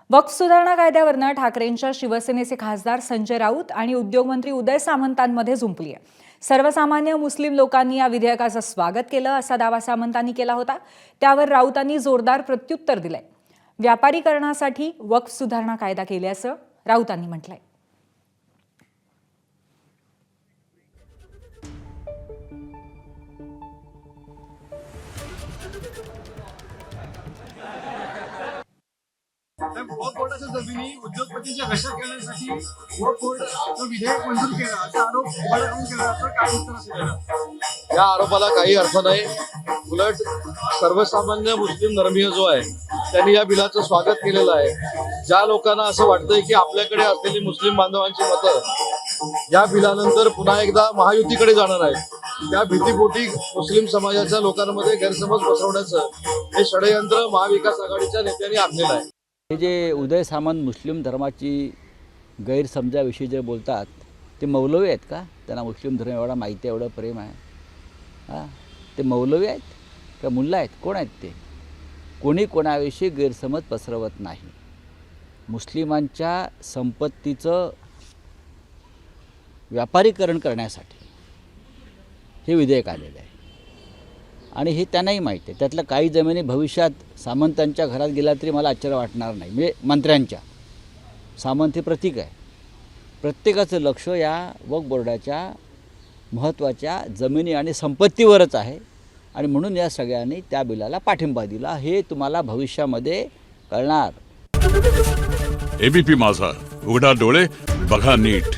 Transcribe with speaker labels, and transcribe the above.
Speaker 1: वक्फ सुधारणा कायद्यावरनं ठाकरेंच्या शिवसेनेचे खासदार संजय राऊत आणि उद्योगमंत्री उदय सामंतांमध्ये झुंपली आहे। सर्वसामान्य मुस्लिम लोकांनी या विधेयकाचं स्वागत केलं असा दावा सामंतांनी केला होता। त्यावर राऊतांनी जोरदार प्रत्युत्तर दिलंय। व्यापारीकरणासाठी वक्फ सुधारणा कायदा केल्याचं राऊतांनी म्हटलंय।
Speaker 2: वक्फ बोर्डाच्या जमिनी उद्योगपतींच्या घशात घेण्यासाठी वक्फ बोर्ड विधेयक मंजूर केलं असा आरोप उघडून केला जातो। काय उत्तर असेल
Speaker 3: या आरोपाला? काही अर्थ नाही। उलट सर्वसामान्य मुस्लिम धर्मीय जो आहे त्यांनी या बिलाचं स्वागत केलेलं आहे। ज्या लोकांना असं वाटतंय की आपल्याकडे असलेली मुस्लिम बांधवांची मतं या बिलानंतर पुन्हा एकदा महायुतीकडे जाणार आहे, त्या भीतीपोटी मुस्लिम समाजाच्या लोकांमध्ये गैरसमज पसरवण्याचं हे षडयंत्र महाविकास आघाडीच्या नेत्यांनी आखलेलं आहे।
Speaker 4: हे जे उदय सामंत मुस्लिम धर्माची गैरसमजाविषयी जे बोलतात ते मौलवी आहेत का? त्यांना मुस्लिम धर्म एवढा माहिती आहे, एवढं प्रेम आहे? हां, ते मौलवी आहेत का मुल्ला आहेत? कोण आहेत ते? कोणी कोणाविषयी गैरसमज पसरवत नाही। मुस्लिमांच्या संपत्तीचं व्यापारीकरण करण्यासाठी हे विधेयक आलेलं आहे आणि हे त्यांनाही माहिती आहे। त्यातल्या काही जमिनी भविष्यात सामंतांच्या घरात गेला तरी मला आश्चर्य वाटणार नाही। म्हणजे मंत्र्यांच्या, सामंत हे प्रतीक आहे। प्रत्येकाचं लक्ष या वक्फ बोर्डाच्या महत्त्वाच्या जमिनी आणि संपत्तीवरच आहे आणि म्हणून या सगळ्यांनी त्या बिलाला पाठिंबा दिला। हे तुम्हाला भविष्यामध्ये कळणार।
Speaker 5: एबीपी माझा, उघडा डोळे बघा नीट।